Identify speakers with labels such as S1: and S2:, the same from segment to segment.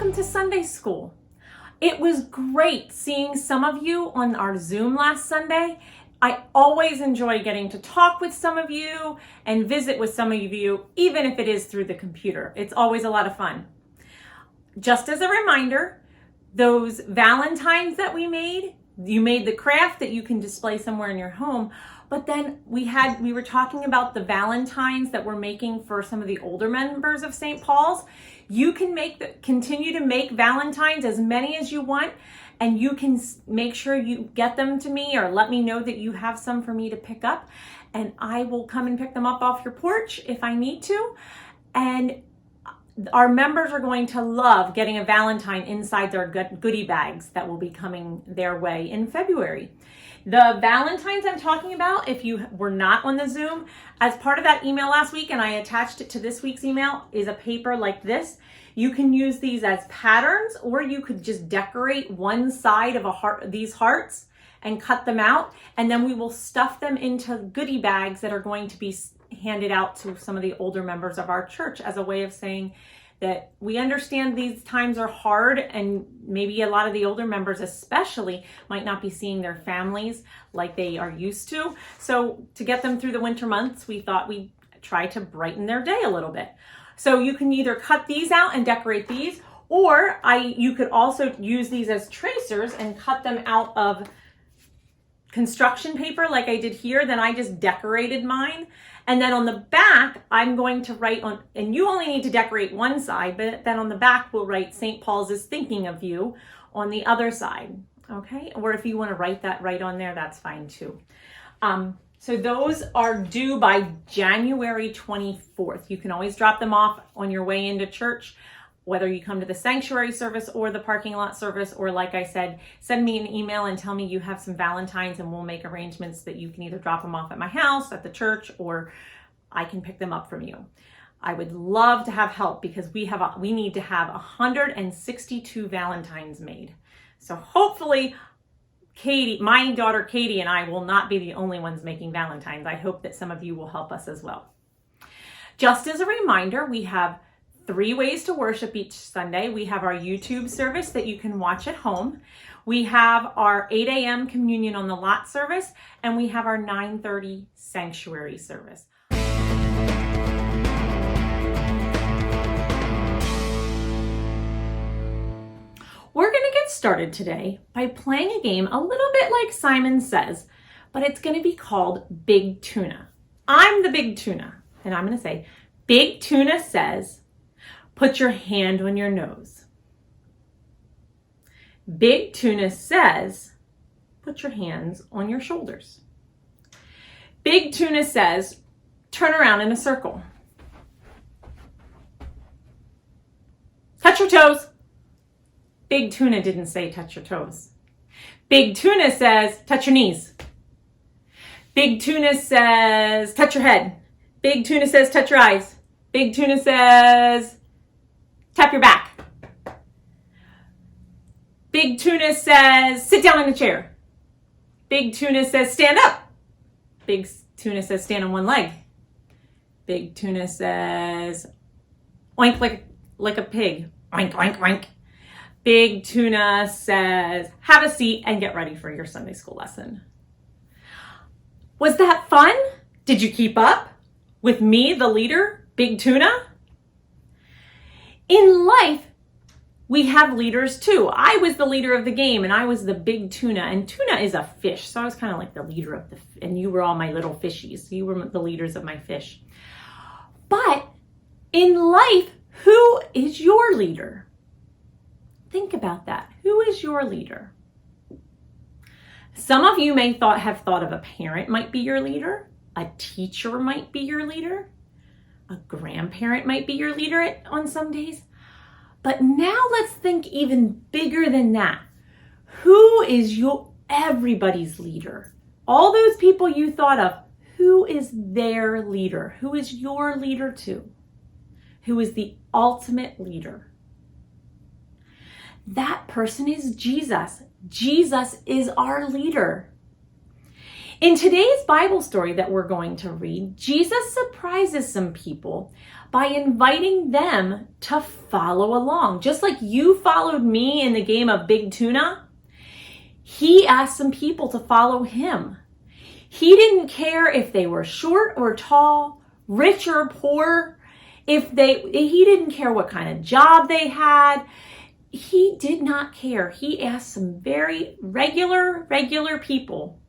S1: welcome to Sunday School. It was great seeing some of you on our Zoom last Sunday. I always enjoy getting to talk with some of you and visit with some of you, even if it is through the computer. It's always a lot of fun. Just as a reminder, those Valentines that we made, you made the craft that you can display somewhere in your home, but then we were talking about the Valentines that we're making for some of the older members of St. Paul's. You can continue to make Valentines, as many as you want, and you can make sure you get them to me or let me know that you have some for me to pick up, and I will come and pick them up off your porch if I need to. And our members are going to love getting a Valentine inside their goodie bags that will be coming their way in February. The Valentines I'm talking about, if you were not on the Zoom, as part of that email last week, and I attached it to this week's email, is a paper like this. You can use these as patterns, or you could just decorate one side of these hearts and cut them out, and then we will stuff them into goodie bags that are going to be handed out to some of the older members of our church as a way of saying that we understand these times are hard, and maybe a lot of the older members especially might not be seeing their families like they are used to. So to get them through the winter months, we thought we'd try to brighten their day a little bit. So you can either cut these out and decorate these, or you could also use these as tracers and cut them out of construction paper like I did here. Then I just decorated mine. And then on the back, I'm going to write on, and you only need to decorate one side, but then on the back, we'll write St. Paul's is thinking of you on the other side, okay? Or if you want to write that right on there, that's fine too. So those are due by January 24th. You can always drop them off on your way into church, whether you come to the sanctuary service or the parking lot service, or like I said, send me an email and tell me you have some Valentines, and we'll make arrangements that you can either drop them off at my house, at the church, or I can pick them up from you. I would love to have help because we need to have 162 Valentines made. So hopefully Katie, my daughter Katie, and I will not be the only ones making Valentines. I hope that some of you will help us as well. Just as a reminder, we have 3 ways to worship each Sunday. We have our YouTube service that you can watch at home. We have our 8 a.m. communion on the lot service, and we have our 9:30 sanctuary service. We're going to get started today by playing a game a little bit like Simon Says, but it's going to be called Big Tuna. I'm the Big Tuna, and I'm going to say, Big Tuna says, put your hand on your nose. Big Tuna says, put your hands on your shoulders. Big Tuna says, turn around in a circle. Touch your toes. Big Tuna didn't say touch your toes. Big Tuna says, touch your knees. Big Tuna says, touch your head. Big Tuna says, touch your eyes. Big Tuna says, tap your back. Big Tuna says, sit down in a chair. Big Tuna says, stand up. Big Tuna says, stand on one leg. Big Tuna says, oink like a pig. Oink, oink, oink. Big Tuna says, have a seat and get ready for your Sunday school lesson. Was that fun? Did you keep up with me, the leader, Big Tuna? In life, we have leaders too. I was the leader of the game, and I was the Big Tuna, and tuna is a fish, so I was kind of like the leader of and you were all my little fishies. You were the leaders of my fish. But in life, who is your leader? Think about that. Who is your leader? Some of you may have thought of a parent might be your leader, a teacher might be your leader, a grandparent might be your leader on some days. But now let's think even bigger than that. Who is everybody's leader? All those people you thought of, who is their leader? Who is your leader too? Who is the ultimate leader? That person is Jesus. Jesus is our leader. In today's Bible story that we're going to read, Jesus surprises some people by inviting them to follow along. Just like you followed me in the game of Big Tuna, he asked some people to follow him. He didn't care if they were short or tall, rich or poor, he didn't care what kind of job they had. He did not care. He asked some very regular people.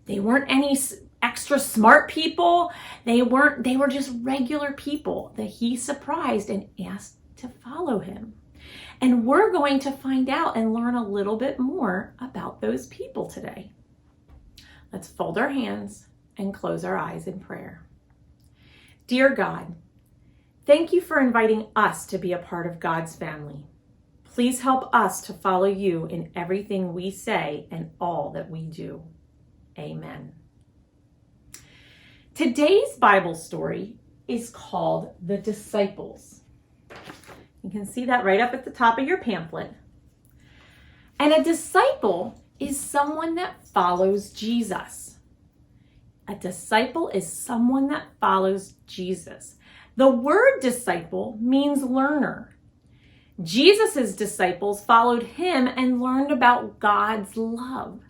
S1: They weren't any extra smart people. They were just regular people that he surprised and asked to follow him. And we're going to find out and learn a little bit more about those people today. Let's fold our hands and close our eyes in prayer. Dear God, thank you for inviting us to be a part of God's family. Please help us to follow you in everything we say and all that we do. Amen. Today's Bible story is called The Disciples. You can see that right up at the top of your pamphlet. And a disciple is someone that follows Jesus. A disciple is someone that follows Jesus. The word disciple means learner. Jesus' disciples followed him and learned about God's love.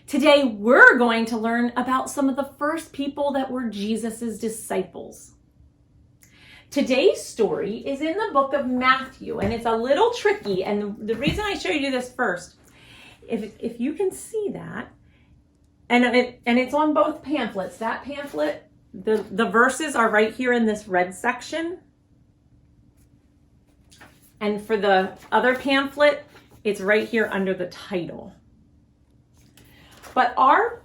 S1: Today, we're going to learn about some of the first people that were Jesus' disciples. Today's story is in the book of Matthew, and it's a little tricky. And the reason I show you this first, if you can see that, and it's on both pamphlets. That pamphlet, the verses are right here in this red section. And for the other pamphlet, it's right here under the title. But our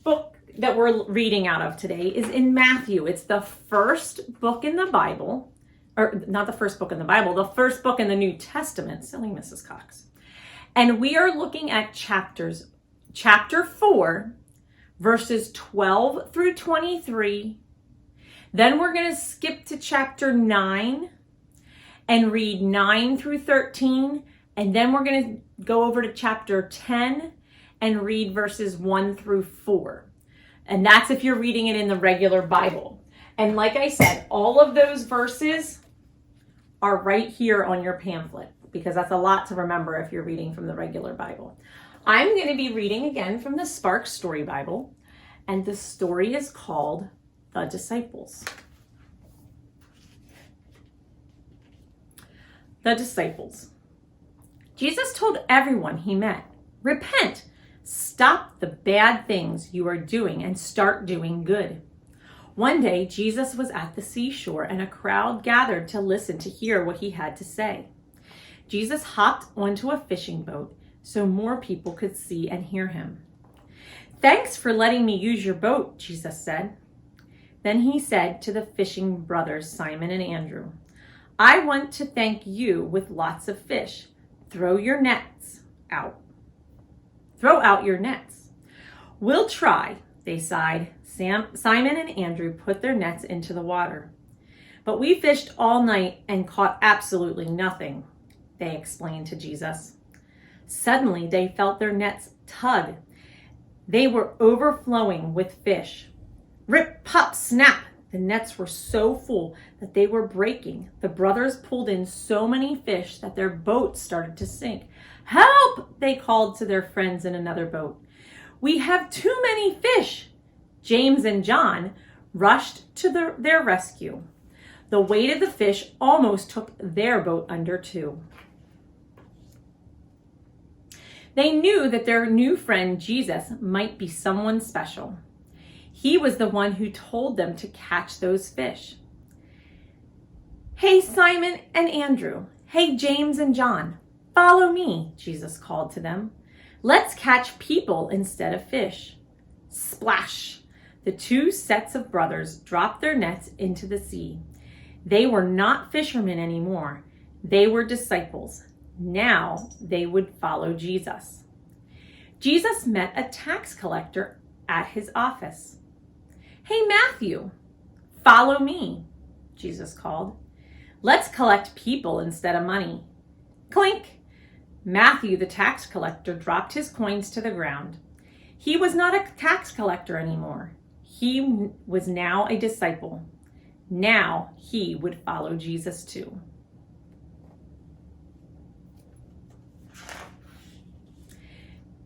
S1: book that we're reading out of today is in Matthew. It's the first book in the Bible, or not the first book in the Bible, the first book in the New Testament. Silly Mrs. Cox. And we are looking at chapter 4, verses 12 through 23. Then we're going to skip to chapter 9 and read 9 through 13. And then we're going to go over to chapter 10 and read verses 1 through 4. And that's if you're reading it in the regular Bible. And like I said, all of those verses are right here on your pamphlet, because that's a lot to remember if you're reading from the regular Bible. I'm going to be reading again from the Spark Story Bible, and the story is called The Disciples. The Disciples. Jesus told everyone he met, "Repent, stop the bad things you are doing and start doing good." One day, Jesus was at the seashore and a crowd gathered to listen to hear what he had to say. Jesus hopped onto a fishing boat so more people could see and hear him. "Thanks for letting me use your boat," Jesus said. Then he said to the fishing brothers, Simon and Andrew, "I want to thank you with lots of fish. Throw out your nets." "We'll try," they sighed. Simon and Andrew put their nets into the water. "But we fished all night and caught absolutely nothing," they explained to Jesus. Suddenly, they felt their nets tug. They were overflowing with fish. Rip, pop, snap! The nets were so full that they were breaking. The brothers pulled in so many fish that their boat started to sink. "Help!" they called to their friends in another boat. "We have too many fish!" James and John rushed to their rescue. The weight of the fish almost took their boat under too. They knew that their new friend Jesus might be someone special. He was the one who told them to catch those fish. "Hey, Simon and Andrew. Hey, James and John. Follow me," Jesus called to them. "Let's catch people instead of fish." Splash! The two sets of brothers dropped their nets into the sea. They were not fishermen anymore. They were disciples. Now they would follow Jesus. Jesus met a tax collector at his office. "Hey, Matthew, follow me," Jesus called. "Let's collect people instead of money." Clink! Matthew, the tax collector, dropped his coins to the ground. He was not a tax collector anymore. He was now a disciple. Now he would follow Jesus too.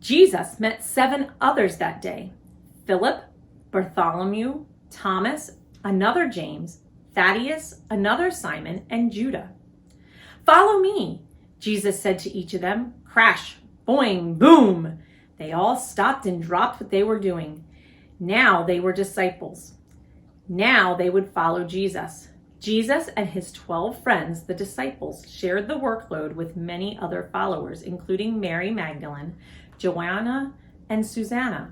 S1: Jesus met 7 others that day: Philip, Bartholomew, Thomas, another James, Thaddeus, another Simon, and Judah. "Follow me," Jesus said to each of them. Crash, boing, boom. They all stopped and dropped what they were doing. Now they were disciples. Now they would follow Jesus. Jesus and his 12 friends, the disciples, shared the workload with many other followers, including Mary Magdalene, Joanna, and Susanna.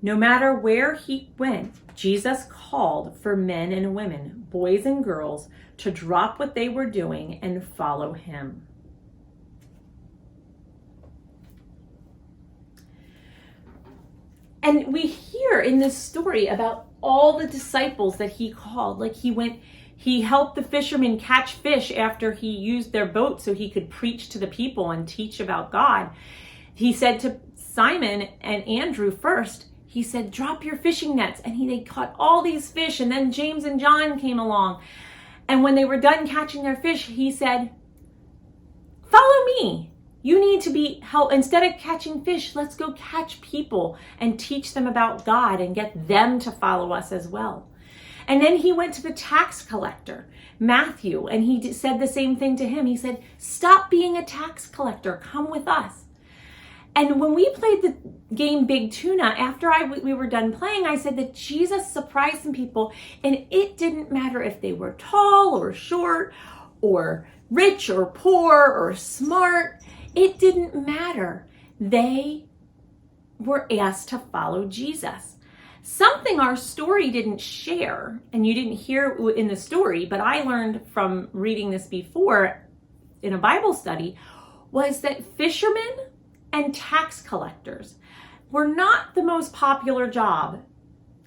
S1: No matter where he went, Jesus called for men and women, boys and girls, to drop what they were doing and follow him. And we hear in this story about all the disciples that he called. Like he helped the fishermen catch fish after he used their boat so he could preach to the people and teach about God. He said to Simon and Andrew first, he said, drop your fishing nets. And they caught all these fish. And then James and John came along. And when they were done catching their fish, he said, follow me. You need to be help. Instead of catching fish, let's go catch people and teach them about God and get them to follow us as well. And then he went to the tax collector, Matthew, and he said the same thing to him. He said, stop being a tax collector. Come with us. And when we played the game Big Tuna, after we were done playing, I said that Jesus surprised some people, and it didn't matter if they were tall or short or rich or poor or smart. It didn't matter. They were asked to follow Jesus. Something our story didn't share, and you didn't hear in the story, but I learned from reading this before in a Bible study, was that fishermen and tax collectors were not the most popular job.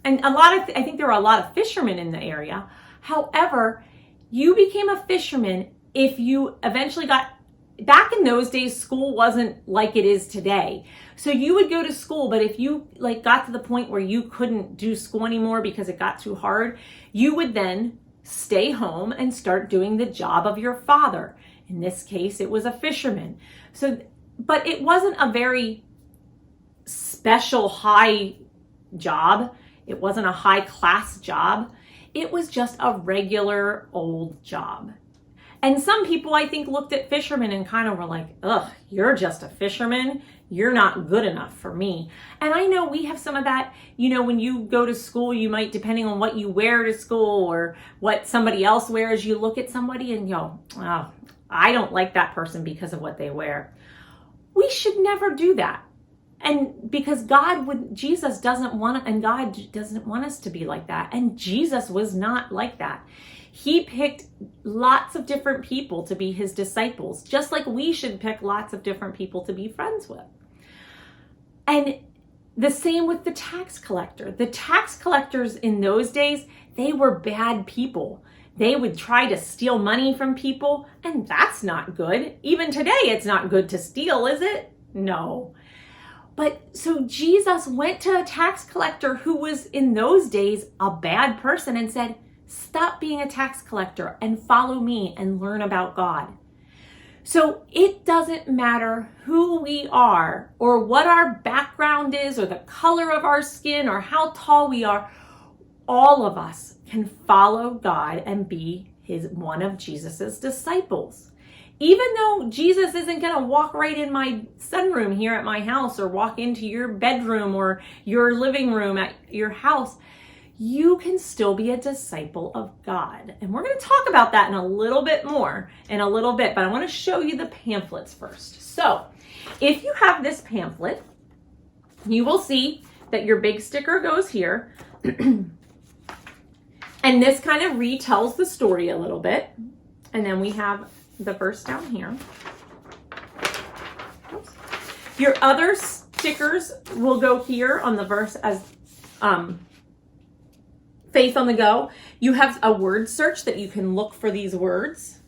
S1: And I think there were a lot of fishermen in the area. However, you became a fisherman if you eventually back in those days, school wasn't like it is today. So you would go to school, but if you got to the point where you couldn't do school anymore because it got too hard, you would then stay home and start doing the job of your father. In this case, it was a fisherman. But it wasn't a very special high job. It wasn't a high class job. It was just a regular old job. And some people, I think, looked at fishermen and kind of were like, ugh, you're just a fisherman. You're not good enough for me. And I know we have some of that, when you go to school, you might, depending on what you wear to school or what somebody else wears, you look at somebody and you go, oh, I don't like that person because of what they wear. We should never do that. And because Jesus doesn't want, and God doesn't want us to be like that. And Jesus was not like that. He picked lots of different people to be his disciples, just like we should pick lots of different people to be friends with. And the same with the tax collector. The tax collectors in those days, they were bad people. They would try to steal money from people, and that's not good. Even today, it's not good to steal, is it? No. But so Jesus went to a tax collector who was in those days a bad person and said, stop being a tax collector and follow me and learn about God. So it doesn't matter who we are or what our background is or the color of our skin or how tall we are. All of us can follow God and be one of Jesus's disciples. Even though Jesus isn't going to walk right in my sunroom here at my house or walk into your bedroom or your living room at your house, you can still be a disciple of God. And we're going to talk about that in a little bit more in a little bit, but I want to show you the pamphlets first. So if you have this pamphlet, you will see that your big sticker goes here. And this kind of retells the story a little bit. And then we have the verse down here. Oops. Your other stickers will go here on the verse as Faith on the Go. You have a word search that you can look for these words.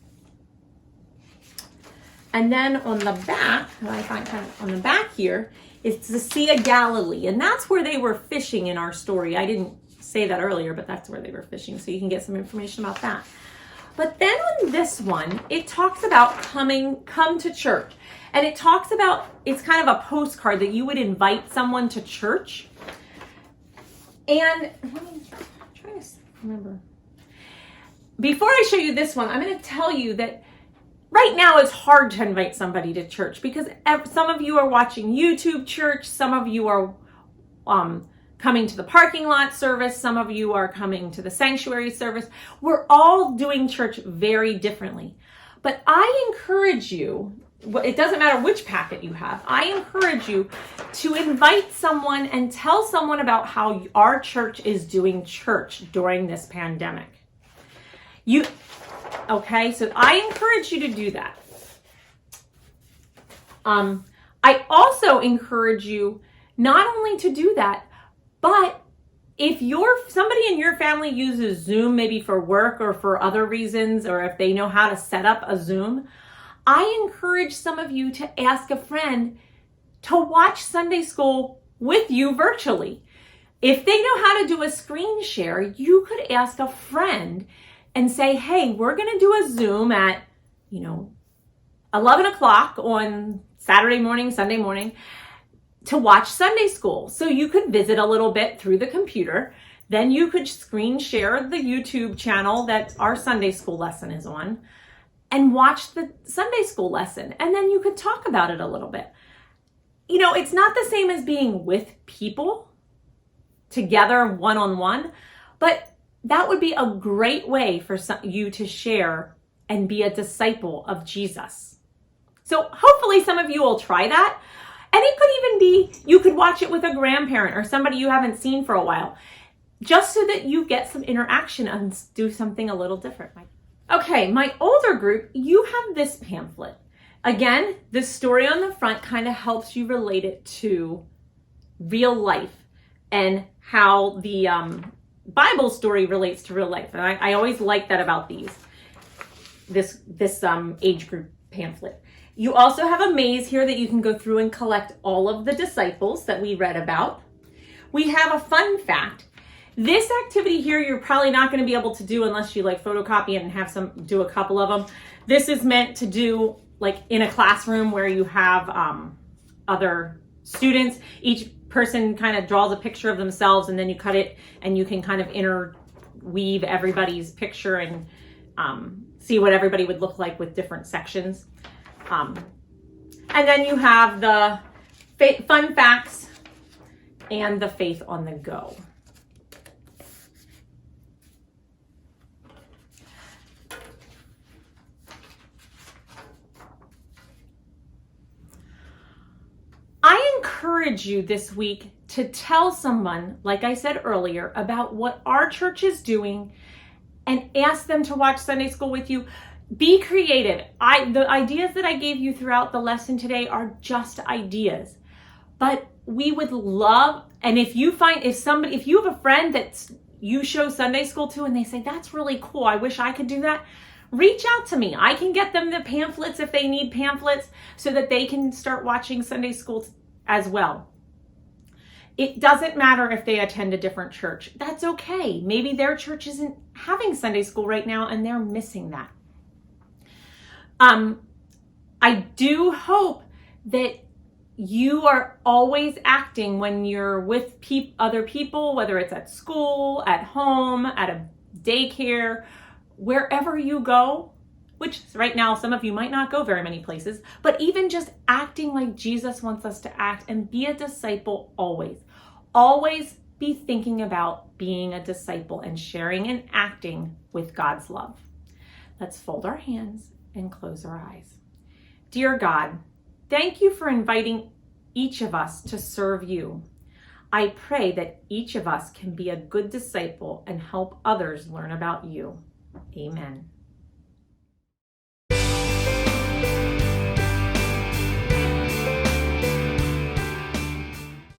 S1: And then on the back, I find kind of on the back here, It's the Sea of Galilee, and that's where they were fishing in our story. I didn't say that earlier, but that's where they were fishing, so you can get some information about that. But then on this one, it talks about come to church. And it talks about, it's kind of a postcard that you would invite someone to church. And I'm trying to remember. Before I show you this one, I'm going to tell you that right now it's hard to invite somebody to church because some of you are watching YouTube church, some of you are coming to the parking lot service, some of you are coming to the sanctuary service. We're all doing church very differently. But I encourage you, it doesn't matter which packet you have, I encourage you to invite someone and tell someone about how our church is doing church during this pandemic. Okay, so I encourage you to do that. I also encourage you not only to do that, but if somebody in your family uses Zoom, maybe for work or for other reasons, or if they know how to set up a Zoom, I encourage some of you to ask a friend to watch Sunday school with you virtually. If they know how to do a screen share, you could ask a friend and say, hey, we're going to do a Zoom at, 11 o'clock on Saturday morning, Sunday morning, to watch Sunday school. So you could visit a little bit through the computer. Then you could screen share the YouTube channel that our Sunday school lesson is on and watch the Sunday school lesson. And then you could talk about it a little bit. It's not the same as being with people together one-on-one, but that would be a great way for you to share and be a disciple of Jesus. So hopefully some of you will try that. And it could even be, you could watch it with a grandparent or somebody you haven't seen for a while, just so that you get some interaction and do something a little different. Okay, my older group, you have this pamphlet. Again, the story on the front kind of helps you relate it to real life and how the Bible story relates to real life. And I always like that about this age group pamphlet. You also have a maze here that you can go through and collect all of the disciples that we read about. We have a fun fact. This activity here, you're probably not going to be able to do unless you photocopy it and do a couple of them. This is meant to do in a classroom where you have other students. Each person kind of draws a picture of themselves and then you cut it and you can kind of interweave everybody's picture and see what everybody would look like with different sections. And then you have the fun facts and the faith on the go. I encourage you this week to tell someone, like I said earlier, about what our church is doing and ask them to watch Sunday school with you. Be creative. The ideas that I gave you throughout the lesson today are just ideas, but we would love, and if you have a friend that you show Sunday school to and they say, that's really cool, I wish I could do that, reach out to me. I can get them the pamphlets if they need pamphlets so that they can start watching Sunday school as well. It doesn't matter if they attend a different church. That's okay. Maybe their church isn't having Sunday school right now and they're missing that. I do hope that you are always acting when you're with other people, whether it's at school, at home, at a daycare, wherever you go, which right now some of you might not go very many places, but even just acting like Jesus wants us to act and be a disciple always. Always be thinking about being a disciple and sharing and acting with God's love. Let's fold our hands and close our eyes. Dear God, thank you for inviting each of us to serve you. I pray that each of us can be a good disciple and help others learn about you. Amen.